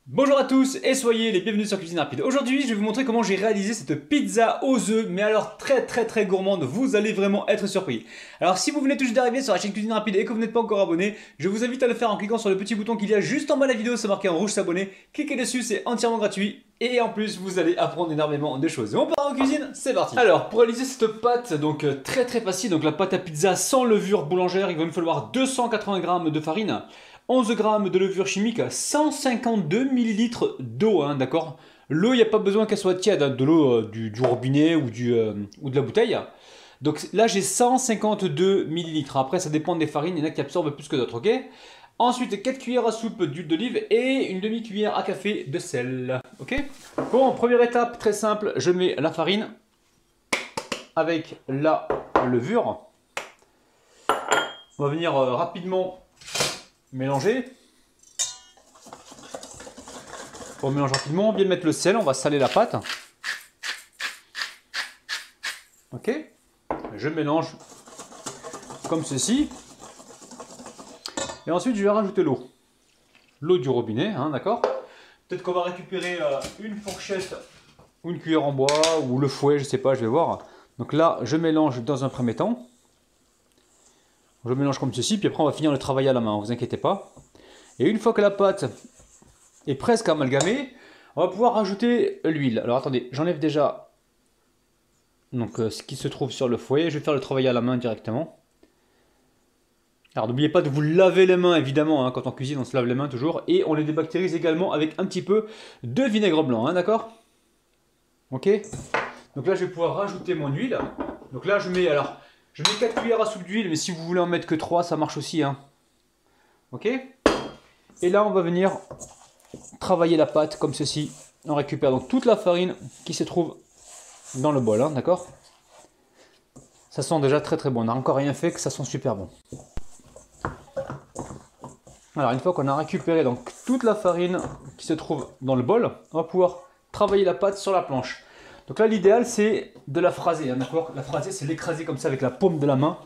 Bonjour à tous et soyez les bienvenus sur Cuisine Rapide. Aujourd'hui, je vais vous montrer comment j'ai réalisé cette pizza aux œufs, mais alors très gourmande, vous allez vraiment être surpris. Alors si vous venez tout juste d'arriver sur la chaîne Cuisine Rapide et que vous n'êtes pas encore abonné, je vous invite à le faire en cliquant sur le petit bouton qu'il y a juste en bas de la vidéo, c'est marqué en rouge s'abonner. Cliquez dessus, c'est entièrement gratuit et en plus vous allez apprendre énormément de choses. Et on part en cuisine, c'est parti. Alors pour réaliser cette pâte, donc très facile, donc la pâte à pizza sans levure boulangère, il va me falloir 280 g de farine, 11 g de levure chimique, 152 ml d'eau, hein, d'accord. L'eau, il n'y a pas besoin qu'elle soit tiède, hein, de l'eau du robinet ou de la bouteille. Donc là, j'ai 152 ml. Après, ça dépend des farines, il y en a qui absorbent plus que d'autres, ok. Ensuite, 4 cuillères à soupe d'huile d'olive et une demi-cuillère à café de sel, ok. Bon, première étape, très simple, je mets la farine avec la levure. On va venir rapidement mélanger. On mélange rapidement, bien mettre le sel, on va saler la pâte. Ok, je mélange comme ceci. Et ensuite je vais rajouter l'eau. L'eau du robinet, hein, d'accord. Peut-être qu'on va récupérer une fourchette ou une cuillère en bois ou le fouet, je sais pas, je vais voir. Donc là, je mélange dans un premier temps. Je mélange comme ceci, puis après on va finir le travail à la main, ne vous inquiétez pas. Et une fois que la pâte est presque amalgamée, on va pouvoir rajouter l'huile. Alors attendez, j'enlève déjà donc, ce qui se trouve sur le fouet. Je vais faire le travail à la main directement. Alors n'oubliez pas de vous laver les mains évidemment, hein, quand on cuisine on se lave les mains toujours. Et on les débactérise également avec un petit peu de vinaigre blanc, hein, d'accord. Ok. Donc là je vais pouvoir rajouter mon huile. Donc là je mets 4 cuillères à soupe d'huile, mais si vous voulez en mettre que 3 ça marche aussi, hein. Ok. Et là on va venir travailler la pâte comme ceci. On récupère donc toute la farine qui se trouve dans le bol, hein, d'accord. Ça sent déjà très bon, on n'a encore rien fait que ça sent super bon. Alors une fois qu'on a récupéré donc toute la farine qui se trouve dans le bol, on va pouvoir travailler la pâte sur la planche. Donc là l'idéal c'est de la phraser, hein, d'accord. La phraser c'est l'écraser comme ça avec la paume de la main,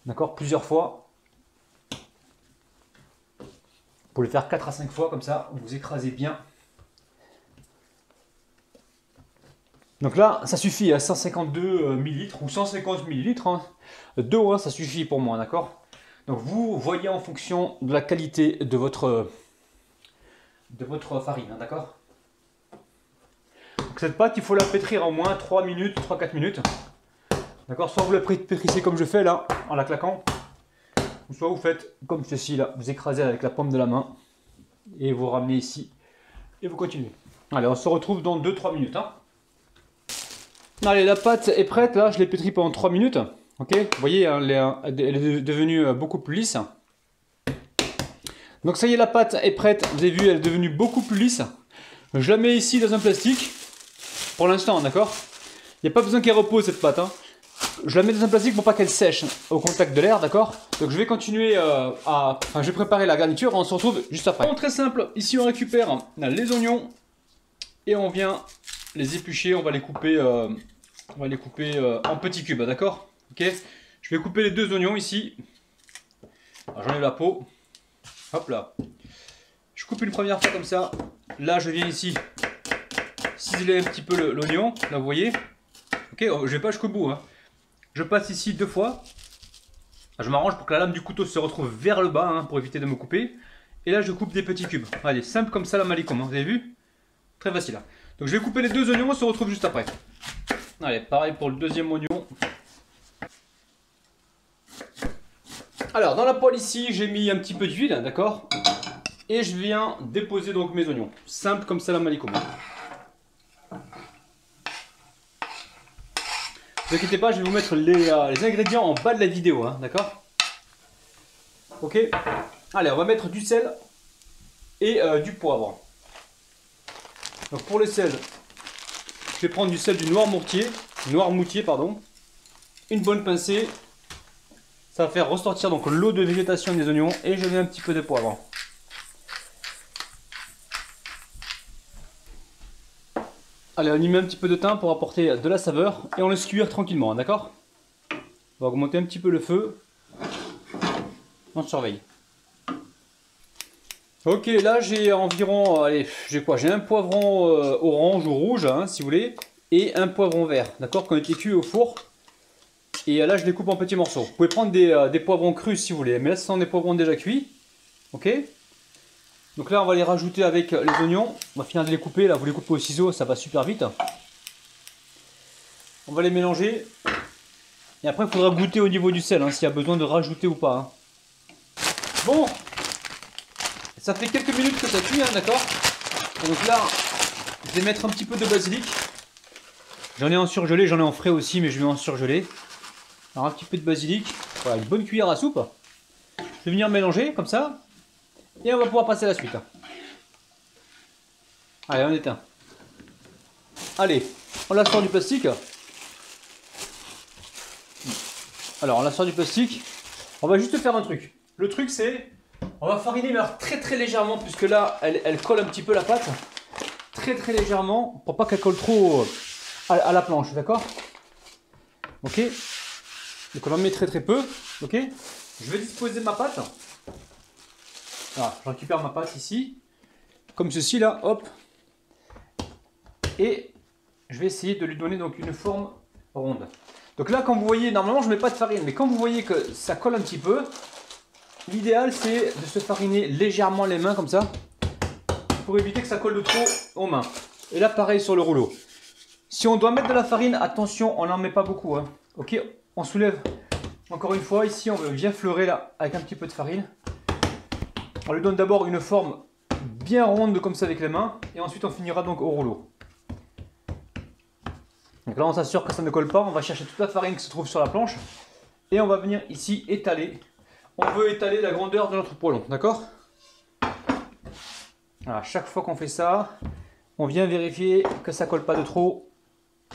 d'accord, plusieurs fois. Pour le faire 4 à 5 fois comme ça, vous écrasez bien. Donc là, ça suffit à 152 ml ou 150 ml hein, d'eau, hein, ça suffit pour moi, d'accord. Donc vous voyez en fonction de la qualité de votre farine, hein, d'accord. Cette pâte, il faut la pétrir au moins 3 minutes, 3-4 minutes. D'accord, soit vous la pétrissez comme je fais là, en la claquant, ou soit vous faites comme ceci là, vous écrasez avec la paume de la main et vous ramenez ici et vous continuez. Allez, on se retrouve dans 2-3 minutes. Hein. Allez, la pâte est prête, là, je l'ai pétrie pendant 3 minutes. Ok, vous voyez, hein, elle est devenue beaucoup plus lisse. Donc ça y est, la pâte est prête, vous avez vu, elle est devenue beaucoup plus lisse. Je la mets ici dans un plastique, pour l'instant, d'accord. Il n'y a pas besoin qu'elle repose cette pâte. Hein. Je la mets dans un plastique pour pas qu'elle sèche au contact de l'air, d'accord. Donc je vais continuer je vais préparer la garniture, on se retrouve juste après. Bon, très simple, ici on récupère les oignons et on vient les éplucher, on va les couper en petits cubes, d'accord. Ok, je vais couper les 2 oignons ici. J'enlève la peau. Hop là. Je coupe une première fois comme ça. Là, je viens ici ciseler un petit peu l'oignon. Là, vous voyez. Ok, je vais pas jusqu'au bout. Hein. Je passe ici 2 fois. Je m'arrange pour que la lame du couteau se retrouve vers le bas, hein, pour éviter de me couper. Et là, je coupe des petits cubes. Allez, simple comme ça, la malicom. Hein, vous avez vu? Très facile. Hein. Donc, je vais couper les 2 oignons. On se retrouve juste après. Allez, pareil pour le deuxième oignon. Alors, dans la poêle ici, j'ai mis un petit peu d'huile, d'accord. Et je viens déposer donc mes oignons. Simple comme ça la malicom. Ne vous inquiétez pas, je vais vous mettre les ingrédients en bas de la vidéo, hein, d'accord. Ok. Allez, on va mettre du sel et du poivre. Donc pour le sel, je vais prendre du sel du noirmoutier, pardon. Une bonne pincée. Ça va faire ressortir donc l'eau de végétation des oignons et je mets un petit peu de poivre. Allez, on y met un petit peu de thym pour apporter de la saveur et on laisse cuire tranquillement, d'accord. On va augmenter un petit peu le feu. On surveille. Ok, là j'ai environ, allez, j'ai quoi? J'ai un poivron orange ou rouge, hein, si vous voulez, et un poivron vert, d'accord, qui ont été cuits au four. Et là je les coupe en petits morceaux. Vous pouvez prendre des poivrons crus si vous voulez, mais là ce sont des poivrons déjà cuits. Ok. Donc là on va les rajouter avec les oignons. On va finir de les couper, là vous les coupez au ciseau, ça va super vite. On va les mélanger. Et après il faudra goûter au niveau du sel, hein, s'il y a besoin de rajouter ou pas. Hein. Bon. Ça fait quelques minutes que ça cuit, hein, d'accord. Donc là, je vais mettre un petit peu de basilic. J'en ai en surgelé, j'en ai en frais aussi, mais je vais en surgeler. Alors un petit peu de basilic, voilà, une bonne cuillère à soupe. Je vais venir mélanger comme ça. Et on va pouvoir passer à la suite. Allez, on éteint. Allez, on la sort du plastique. Alors, on la sort du plastique. On va juste faire un truc. Le truc, c'est... On va fariner, mais alors très légèrement, puisque là, elle colle un petit peu la pâte. Très légèrement, pour pas qu'elle colle trop à la planche, d'accord? Ok. Donc on en met très peu, ok. Je vais disposer ma pâte. Voilà, je récupère ma pâte ici. Comme ceci, là, hop. Et je vais essayer de lui donner donc une forme ronde. Donc là, quand vous voyez, normalement, je mets pas de farine, mais quand vous voyez que ça colle un petit peu, l'idéal, c'est de se fariner légèrement les mains comme ça, pour éviter que ça colle de trop aux mains. Et là, pareil sur le rouleau. Si on doit mettre de la farine, attention, on n'en met pas beaucoup. Hein. Ok, on soulève encore une fois. Ici, on vient fleurer là avec un petit peu de farine. On lui donne d'abord une forme bien ronde comme ça avec les mains. Et ensuite, on finira donc au rouleau. Donc là, on s'assure que ça ne colle pas. On va chercher toute la farine qui se trouve sur la planche. Et on va venir ici étaler. On veut étaler la grandeur de notre poêlon, d'accord? Voilà, chaque fois qu'on fait ça, on vient vérifier que ça colle pas de trop.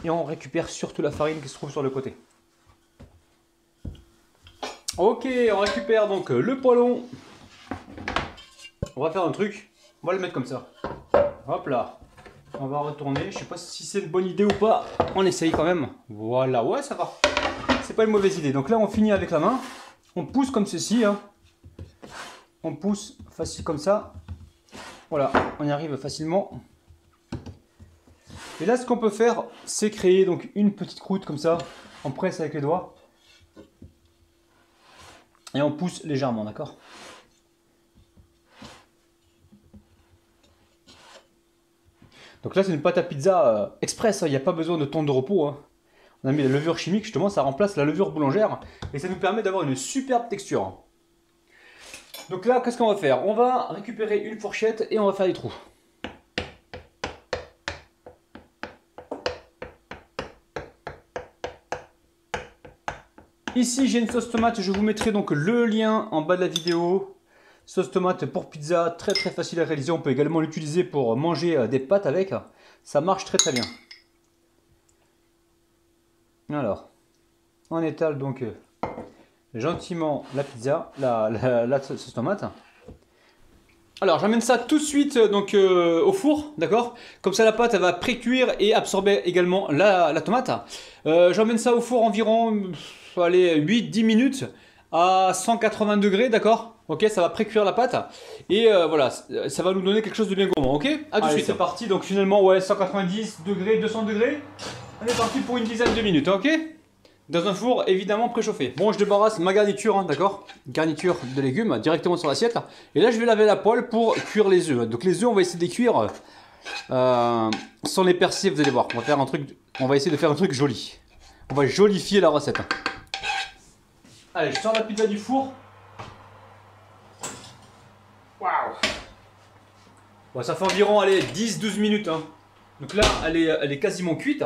Et on récupère surtout la farine qui se trouve sur le côté. Ok, on récupère donc le poêlon. On va faire un truc. On va le mettre comme ça. Hop là. On va retourner. Je sais pas si c'est une bonne idée ou pas. On essaye quand même. Voilà, ouais, ça va. C'est pas une mauvaise idée. Donc là, on finit avec la main. On pousse comme ceci. Hein. On pousse facile comme ça. Voilà, on y arrive facilement. Et là, ce qu'on peut faire, c'est créer donc une petite croûte comme ça. On presse avec les doigts. Et on pousse légèrement, d'accord? Donc là, c'est une pâte à pizza express. Il n'y a pas besoin de temps de repos. Hein. On a mis la levure chimique, justement, ça remplace la levure boulangère. Et ça nous permet d'avoir une superbe texture. Donc là, qu'est-ce qu'on va faire? On va récupérer une fourchette et on va faire des trous. Ici, j'ai une sauce tomate. Je vous mettrai donc le lien en bas de la vidéo. Sauce tomate pour pizza, très facile à réaliser. On peut également l'utiliser pour manger des pâtes avec. Ça marche très bien. Alors, on étale donc gentiment la pizza, la sauce tomate. Alors j'emmène ça tout de suite donc au four, d'accord? Comme ça la pâte elle va pré-cuire et absorber également la tomate. J'emmène ça au four environ 8-10 minutes à 180 degrés, d'accord? Ok, ça va pré-cuire la pâte et voilà, ça va nous donner quelque chose de bien gourmand, ok? A tout de suite. C'est parti, donc finalement ouais 190 degrés, 200 degrés. On est parti pour une dizaine de minutes, ok? Dans un four évidemment préchauffé. Bon, je débarrasse ma garniture, hein, d'accord? Garniture de légumes directement sur l'assiette. Et là, je vais laver la poêle pour cuire les œufs. Donc les œufs, on va essayer de les cuire sans les percer. Vous allez voir, on va faire un truc. On va essayer de faire un truc joli. On va jolifier la recette. Allez, je sors la pizza du four. Waouh! Bon, ça fait environ 10-12 minutes. Hein. Donc là, elle est quasiment cuite.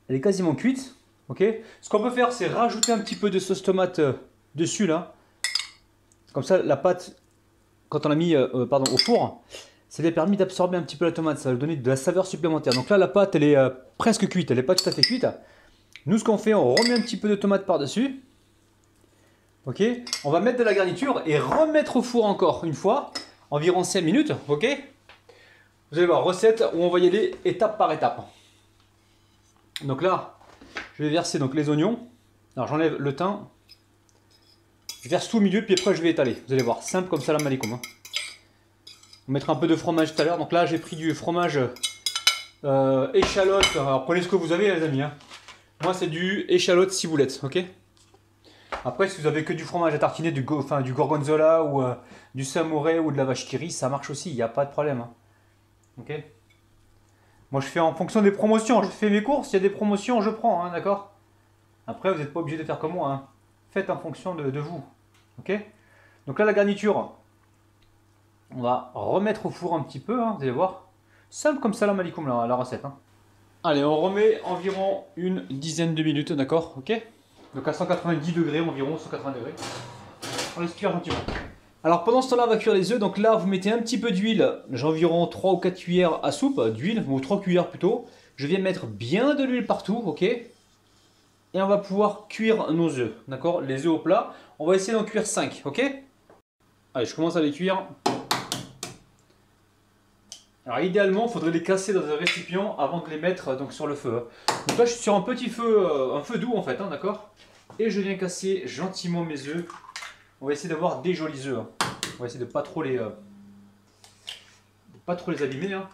Elle est quasiment cuite. Ok. Ce qu'on peut faire, c'est rajouter un petit peu de sauce tomate dessus là. Comme ça, la pâte, quand on l'a mis au four, ça lui a permis d'absorber un petit peu la tomate. Ça va lui donner de la saveur supplémentaire. Donc là, la pâte, elle est presque cuite. Elle n'est pas tout à fait cuite. Nous, ce qu'on fait, on remet un petit peu de tomate par-dessus. Ok. On va mettre de la garniture et remettre au four encore une fois, environ 5 minutes. Ok. Vous allez voir, recette où on va y aller étape par étape. Donc là, je vais verser donc les oignons. Alors j'enlève le thym. Je verse tout au milieu, puis après je vais étaler. Vous allez voir, simple comme salam alaikum. Hein. On mettra un peu de fromage tout à l'heure. Donc là, j'ai pris du fromage échalote. Alors prenez ce que vous avez, les amis. Hein. Moi, c'est du échalote ciboulette, ok? Après, si vous avez que du fromage à tartiner, du gorgonzola ou du samouraï ou de la vache qui rit, ça marche aussi, il n'y a pas de problème. Hein. Ok? Moi, je fais en fonction des promotions. Je fais mes courses, il y a des promotions, je prends, hein, d'accord? Après, vous n'êtes pas obligé de faire comme moi. Hein. Faites en fonction de vous. Ok? Donc là, la garniture, on va remettre au four un petit peu, hein, vous allez voir. Simple comme salam alaikum, la recette. Hein. Allez, on remet environ une dizaine de minutes, d'accord? Ok? Donc à 190 degrés environ, 180 degrés. On laisse cuire gentiment. Alors pendant ce temps-là, on va cuire les œufs. Donc là, vous mettez un petit peu d'huile. J'ai environ 3 ou 4 cuillères à soupe d'huile, ou 3 cuillères plutôt. Je viens mettre bien de l'huile partout, ok? Et on va pouvoir cuire nos œufs, d'accord? Les œufs au plat. On va essayer d'en cuire 5, ok? Allez, je commence à les cuire. Alors idéalement, il faudrait les casser dans un récipient avant de les mettre donc, sur le feu. Donc là, je suis sur un petit feu, un feu doux en fait, hein, d'accord? Et je viens casser gentiment mes œufs. On va essayer d'avoir des jolis œufs. Hein. On va essayer de pas trop les abîmer. Hein.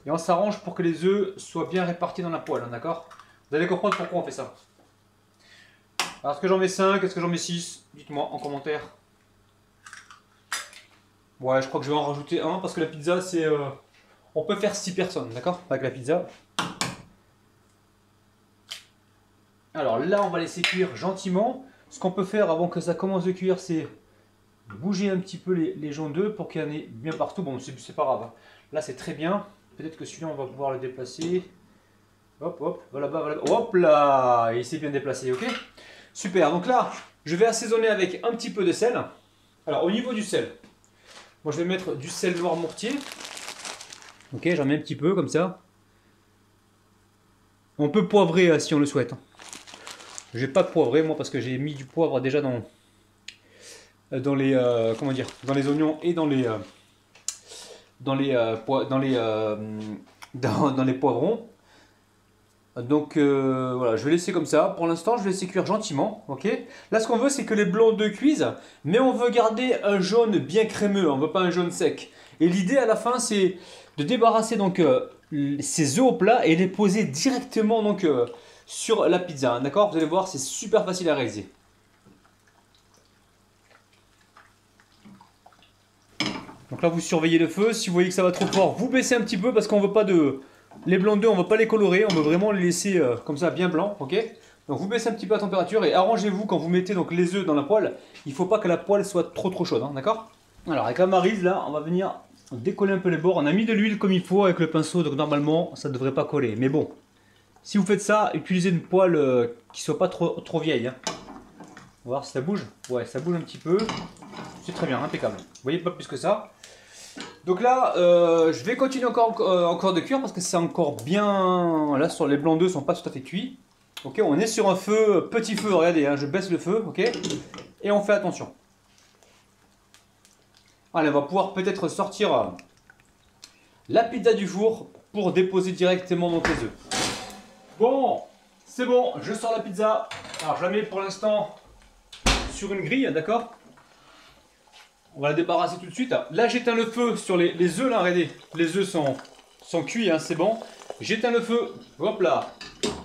Et on s'arrange pour que les œufs soient bien répartis dans la poêle, hein, d'accord? Vous allez comprendre pourquoi on fait ça. Alors, est-ce que j'en mets 5? Est-ce que j'en mets 6? Dites-moi en commentaire. Ouais, je crois que je vais en rajouter un parce que la pizza, c'est... on peut faire 6 personnes, d'accord? Avec la pizza. Alors là, on va laisser cuire gentiment. Ce qu'on peut faire avant que ça commence de cuire, c'est bouger un petit peu les jaunes d'œufs pour qu'il y en ait bien partout. Bon, c'est pas grave. Hein. Là, c'est très bien. Peut-être que celui-là, on va pouvoir le déplacer. Hop, hop, voilà, voilà. Hop là! Il s'est bien déplacé, ok? Super, donc là, je vais assaisonner avec un petit peu de sel. Alors, au niveau du sel, moi je vais mettre du sel noir mortier. Ok, j'en mets un petit peu comme ça. On peut poivrer si on le souhaite. Je vais pas poivrer moi parce que j'ai mis du poivre déjà dans les comment dire, dans les oignons et dans les poivrons. Donc voilà, je vais laisser comme ça. Pour l'instant, je vais laisser cuire gentiment. Ok. Là, ce qu'on veut, c'est que les blancs d'œufs cuisent, mais on veut garder un jaune bien crémeux. On veut pas un jaune sec. Et l'idée à la fin, c'est de débarrasser donc ces œufs au plat et les poser directement donc sur la pizza. D'accord? Vous allez voir, c'est super facile à réaliser. Donc là, vous surveillez le feu. Si vous voyez que ça va trop fort, vous baissez un petit peu parce qu'on veut pas de... Les blancs d'œufs, on ne va pas les colorer, on veut vraiment les laisser comme ça bien blancs, ok? Donc vous baissez un petit peu la température et arrangez-vous quand vous mettez donc les œufs dans la poêle. Il ne faut pas que la poêle soit trop chaude, hein, d'accord? Alors avec la maryse là, on va venir décoller un peu les bords. On a mis de l'huile comme il faut avec le pinceau, donc normalement ça ne devrait pas coller. Mais bon, si vous faites ça, utilisez une poêle qui ne soit pas trop vieille. Hein. On va voir si ça bouge. Ouais, ça bouge un petit peu. C'est très bien, impeccable. Vous voyez, pas plus que ça. Donc là, je vais continuer encore de cuire parce que c'est encore bien... Là, sur les blancs d'œufs, sont pas tout à fait cuits. Ok, on est sur un feu, petit feu, regardez, hein, je baisse le feu, ok. Et on fait attention. Allez, on va pouvoir peut-être sortir la pizza du four pour déposer directement donc les œufs. Bon, c'est bon, je sors la pizza. Alors, je la mets pour l'instant sur une grille, d'accord? On va la débarrasser tout de suite. Là, j'éteins le feu sur les œufs, là, regardez. Les œufs sont cuits, hein, c'est bon. J'éteins le feu, hop là.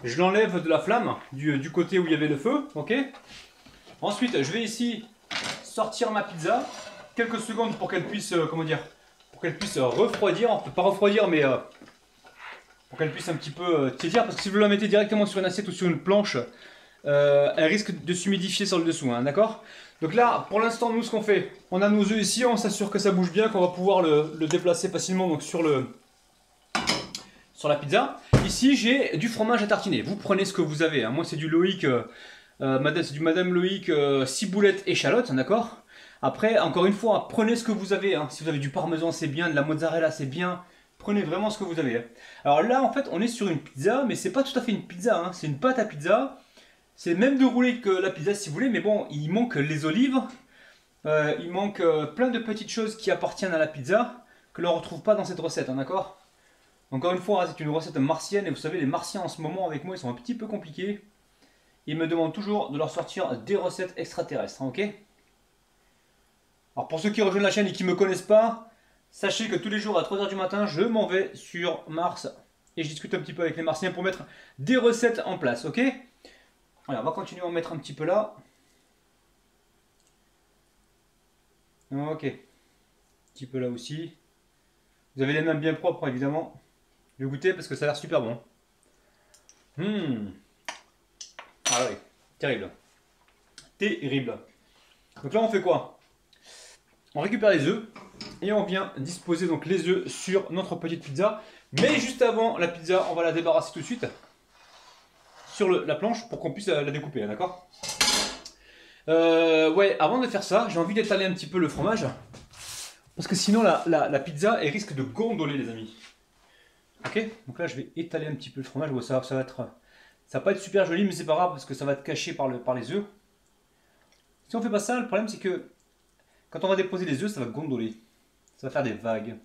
Je l'enlève de la flamme, du côté où il y avait le feu, ok. Ensuite, je vais ici sortir ma pizza. Quelques secondes pour qu'elle puisse, comment dire, pour qu'elle puisse refroidir. Pas refroidir, mais pour qu'elle puisse un petit peu tiédir. Parce que si vous la mettez directement sur une assiette ou sur une planche, elle risque de s'humidifier sur le dessous, hein, d'accord? Donc là, pour l'instant, nous, ce qu'on fait, on a nos œufs ici, on s'assure que ça bouge bien, qu'on va pouvoir le déplacer facilement donc, sur la pizza. Ici, j'ai du fromage à tartiner. Vous prenez ce que vous avez. Hein. Moi, c'est du Loïc, c'est du Madame Loïc ciboulette échalote, d'accord? Après, encore une fois, prenez ce que vous avez. Hein. Si vous avez du parmesan, c'est bien, de la mozzarella, c'est bien. Prenez vraiment ce que vous avez. Hein. Alors là, en fait, on est sur une pizza, mais c'est pas tout à fait une pizza. Hein. C'est une pâte à pizza. C'est même déroulé que la pizza si vous voulez, mais bon, il manque les olives, il manque plein de petites choses qui appartiennent à la pizza, que l'on ne retrouve pas dans cette recette, hein, d'accord? Encore une fois, c'est une recette martienne, et vous savez, les martiens en ce moment avec moi, ils sont un petit peu compliqués. Ils me demandent toujours de leur sortir des recettes extraterrestres, hein, ok? Alors pour ceux qui rejoignent la chaîne et qui ne me connaissent pas, sachez que tous les jours à 3 h du matin, je m'en vais sur Mars et je discute un petit peu avec les Martiens pour mettre des recettes en place, ok? Alors on va continuer à en mettre un petit peu là. Ok. Un petit peu là aussi. Vous avez les mains bien propres évidemment. Je vais goûter parce que ça a l'air super bon. Ah ouais, terrible. Terrible. Donc là on fait quoi? On récupère les œufs et on vient disposer donc les œufs sur notre petite pizza. Mais juste avant la pizza, on va la débarrasser tout de suite sur la planche pour qu'on puisse la découper, d'accord? Ouais, avant de faire ça, j'ai envie d'étaler un petit peu le fromage. Parce que sinon la pizza elle risque de gondoler les amis. Ok, donc là je vais étaler un petit peu le fromage. Bon, ça va pas être super joli, mais c'est pas grave parce que ça va être caché par les œufs. Si on fait pas ça, le problème c'est que quand on va déposer les œufs, ça va gondoler. Ça va faire des vagues.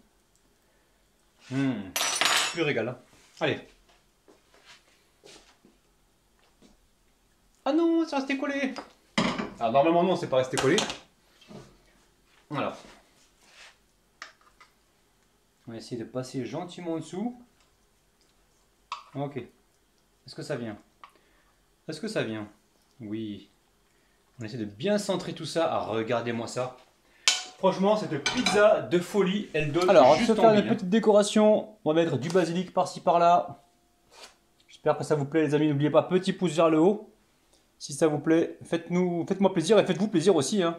Plus régal. Hein. Allez. Ah non, c'est resté collé. Alors normalement non, c'est pas resté collé. Alors. On va essayer de passer gentiment en dessous. Ok. Est-ce que ça vient? Est-ce que ça vient? Oui. On essaie de bien centrer tout ça. Ah, regardez-moi ça. Franchement, cette pizza de folie, elle donne alors, juste envie. Alors, on va faire une petite décoration. On va mettre du basilic par-ci par-là. J'espère que ça vous plaît, les amis. N'oubliez pas, petit pouce vers le haut. Si ça vous plaît, faites-moi plaisir et faites-vous plaisir aussi. Hein,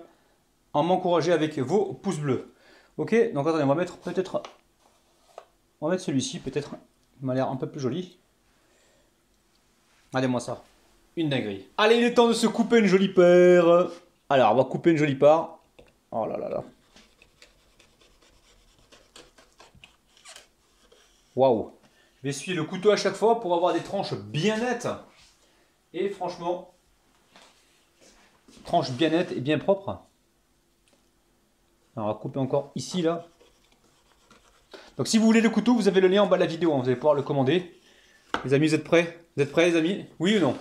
en m'encourager avec vos pouces bleus. Ok, donc attendez, on va mettre peut-être... On va mettre celui-ci, peut-être. Il m'a l'air un peu plus joli. Regardez-moi ça. Une dinguerie. Allez, il est temps de se couper une jolie paire. Alors, on va couper une jolie part. Oh là là là. Waouh. Je vais essuyer le couteau à chaque fois pour avoir des tranches bien nettes. Et franchement, tranches bien nettes et bien propres. Alors, on va couper encore ici, là. Donc, si vous voulez le couteau, vous avez le lien en bas de la vidéo. Hein, vous allez pouvoir le commander. Les amis, vous êtes prêts? Vous êtes prêts, les amis? Oui ou non?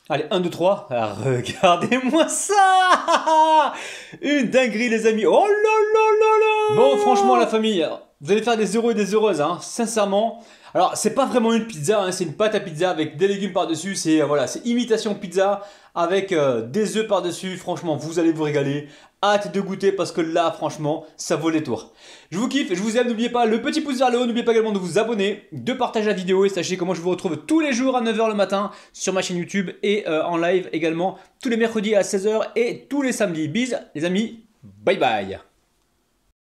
Allez, 1, 2, 3. Ah, regardez-moi ça! Une dinguerie, les amis. Oh là là là là! Bon, franchement, la famille, vous allez faire des heureux et des heureuses, hein, sincèrement. Alors, c'est pas vraiment une pizza, hein, c'est une pâte à pizza avec des légumes par-dessus. C'est voilà, c'est imitation pizza avec des œufs par-dessus. Franchement, vous allez vous régaler. Hâte de goûter parce que là, franchement, ça vaut les tours. Je vous kiffe, je vous aime. N'oubliez pas le petit pouce vers le haut. N'oubliez pas également de vous abonner, de partager la vidéo. Et sachez que moi, je vous retrouve tous les jours à 9 h le matin sur ma chaîne YouTube et en live également tous les mercredis à 16 h et tous les samedis. Bis, les amis. Bye bye.